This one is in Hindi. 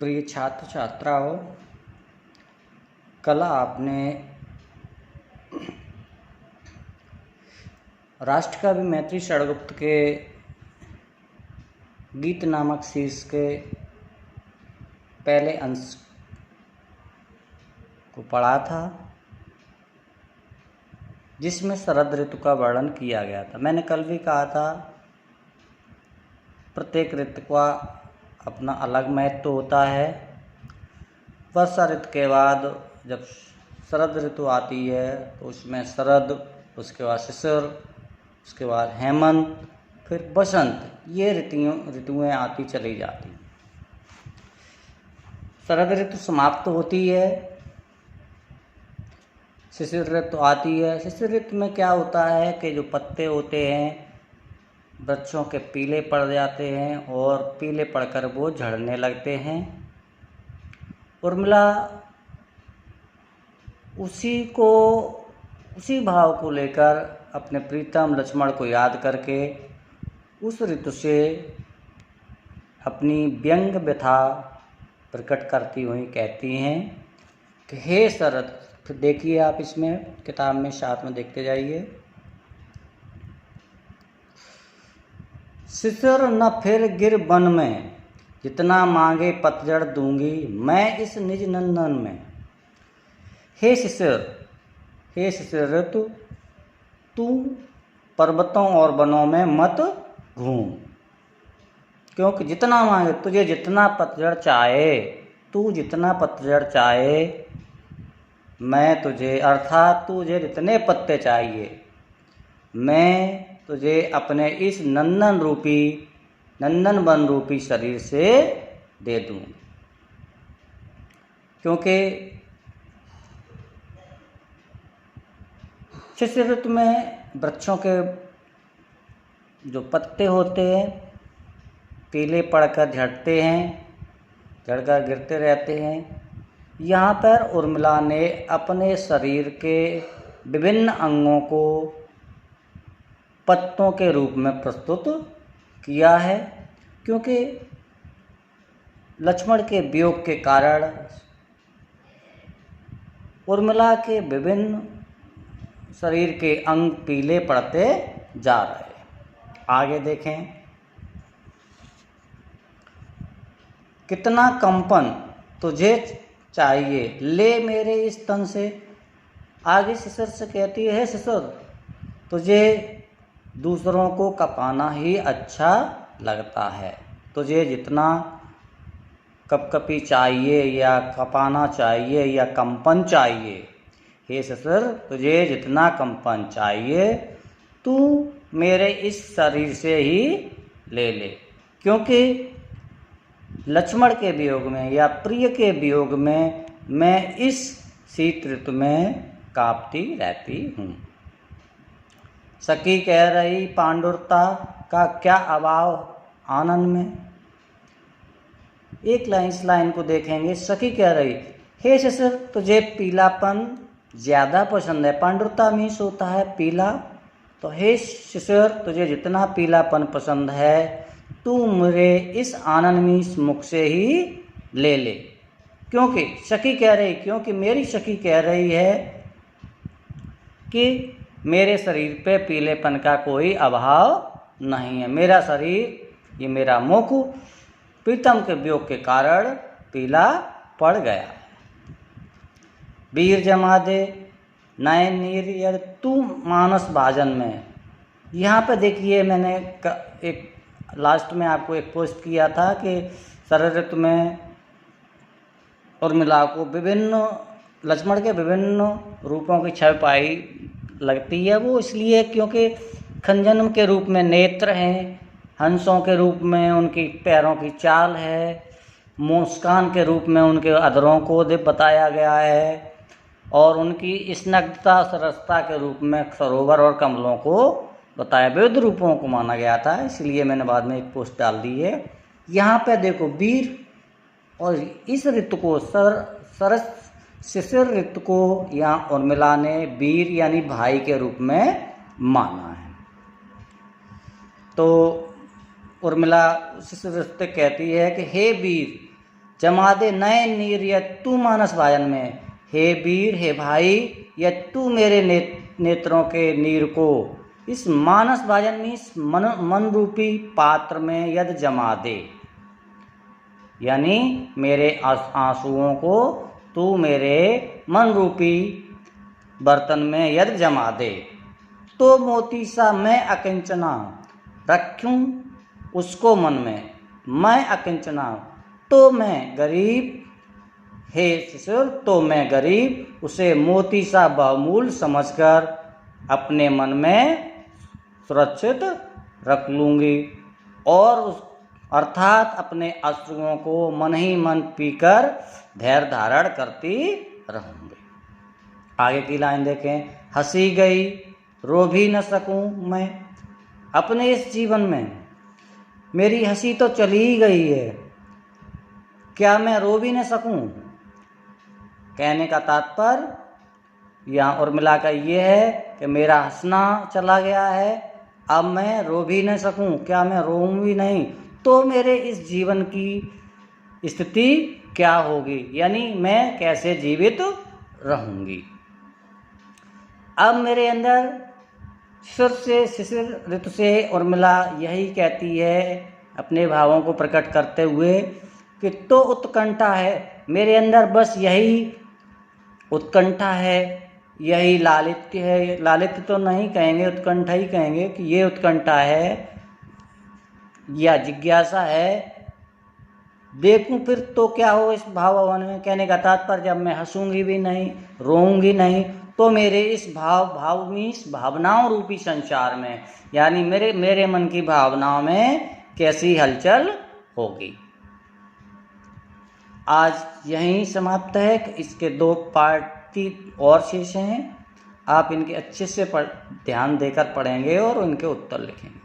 प्रिय छात्र छात्राओं, कल आपने राष्ट्रकवि मैथिली षडगुप्त के गीत नामक शीर्ष के पहले अंश को पढ़ा था, जिसमें शरद ऋतु का वर्णन किया गया था। मैंने कल भी कहा था, प्रत्येक ऋतु का अपना अलग महत्व होता है। वर्षा ऋतु के बाद जब शरद ऋतु आती है तो उसमें शरद, उसके बाद शिशिर, उसके बाद हेमंत, फिर बसंत, ये ऋतुएं आती चली जाती। शरद ऋतु समाप्त होती है, शिशिर ऋतु आती है। शिशिर ऋतु में क्या होता है कि जो पत्ते होते हैं वृक्षों के पीले पड़ जाते हैं और पीले पड़कर वो झड़ने लगते हैं। उर्मिला उसी भाव को लेकर अपने प्रीतम लक्ष्मण को याद करके उस ऋतु से अपनी व्यंग व्यथा प्रकट करती हुई कहती हैं कि हे शरद। फिर देखिए आप इसमें किताब में साथ में देखते जाइए। शिशिर न फिर गिर वन में, जितना मांगे पतझड़ दूंगी मैं इस निज नंदन में। हे शिशिर ऋतु, तू पर्वतों और वनों में मत घूम, क्योंकि जितना मांगे, तुझे जितना पतझड़ चाहे, तू जितना पतझड़ चाहे, मैं तुझे, अर्थात तुझे जितने पत्ते चाहिए, मैं तुझे अपने इस नंदन वन रूपी शरीर से दे दूँ। क्योंकि शिशिर ऋतु में वृक्षों के जो पत्ते होते हैं पीले पड़कर झड़ते हैं, झड़कर गिरते रहते हैं। यहाँ पर उर्मिला ने अपने शरीर के विभिन्न अंगों को पत्तों के रूप में प्रस्तुत किया है, क्योंकि लक्ष्मण के वियोग के कारण उर्मिला के विभिन्न शरीर के अंग पीले पड़ते जा रहे। आगे देखें, कितना कंपन तुझे चाहिए ले मेरे इस तन से। आगे शिशिर से कहती है, शिशिर तुझे दूसरों को कपाना ही अच्छा लगता है, तुझे जितना कपकपी चाहिए या कपाना चाहिए या कंपन चाहिए, हे शिशिर तुझे जितना कंपन चाहिए तू मेरे इस शरीर से ही ले ले। क्योंकि लक्ष्मण के वियोग में या प्रिय के वियोग में मैं इस शीत ऋतु में कांपती रहती हूँ। सखी कह रही पांडुरता का क्या अभाव आनंद में। एक लाइन, इस लाइन को देखेंगे। सखी कह रही, हे शिशिर तुझे पीलापन ज़्यादा पसंद है। पांडुरता मीन्स होता है पीला, तो हे शिशिर तुझे जितना पीलापन पसंद है तू मेरे इस आनंद मीन्स मुख से ही ले ले। क्योंकि सखी कह रही, क्योंकि मेरी सखी कह रही है कि मेरे शरीर पे पीलेपन का कोई अभाव नहीं है। मेरा शरीर, ये मेरा मुख प्रीतम के वियोग के कारण पीला पड़ गया। वीर जमा दे नयन नीर यदि तू मानस भाजन में। यहाँ पे देखिए, मैंने एक लास्ट में आपको एक पोस्ट किया था कि शरद ऋतु में उर्मिला को विभिन्न लक्ष्मण के विभिन्न रूपों की छवि पाई लगती है। वो इसलिए क्योंकि खंजन के रूप में नेत्र हैं, हंसों के रूप में उनकी पैरों की चाल है, मुस्कान के रूप में उनके अधरों को बताया गया है, और उनकी स्निग्धता सरसता के रूप में सरोवर और कमलों को बताया, विविध रूपों को माना गया था। इसलिए मैंने बाद में एक पोस्ट डाल दी है। यहाँ पे देखो वीर, और इस ऋतु को शिशिर ऋतु को यहाँ उर्मिला ने वीर यानी भाई के रूप में माना है। तो उर्मिला शिशिर ऋतु कहती है कि हे वीर जमा दे नए नीर यत्तु मानस भाजन में, हे वीर हे भाई यत्तु मेरे नेत्रों के नीर को इस मानस भाजन में, इस मन रूपी पात्र में यद जमा दे, यानी मेरे आंसुओं को तू मेरे मन रूपी बर्तन में यद जमा दे। तो मोती सा मैं अकिंचना रखूं उसको मन में, मैं अकिंचना तो मैं गरीब, हे शिशुर तो मैं गरीब उसे मोती सा बहुमूल्य समझकर अपने मन में सुरक्षित रख लूँगी और उस अर्थात अपने अश्रुओं को मन ही मन पीकर धैर्य धारण करती रहूँगी। आगे की लाइन देखें, हंसी गई रो भी न सकूं मैं, अपने इस जीवन में मेरी हंसी तो चली ही गई है, क्या मैं रो भी न सकूं। कहने का तात्पर्य यहाँ उर्मिला का ये है कि मेरा हंसना चला गया है, अब मैं रो भी न सकूं, क्या मैं रोऊं भी नहीं तो मेरे इस जीवन की स्थिति क्या होगी, यानी मैं कैसे जीवित रहूंगी। अब मेरे अंदर शिशिर ऋतु से उर्मिला यही कहती है अपने भावों को प्रकट करते हुए कि तो उत्कंठा है मेरे अंदर, बस यही उत्कंठा है, यही लालित्य है, लालित्य तो नहीं कहेंगे उत्कंठा ही कहेंगे कि ये उत्कंठा है या जिज्ञासा है, देखूं फिर तो क्या हो इस भावन में। कहने का तात्पर्य जब मैं हंसूंगी भी नहीं रोऊंगी नहीं तो मेरे इस भावनाओं रूपी संसार में, यानी मेरे मन की भावनाओं में कैसी हलचल होगी। आज यहीं समाप्त है, इसके 2 पार्ट की और शेष हैं, आप इनके अच्छे से ध्यान देकर पढ़ेंगे और उनके उत्तर लिखेंगे।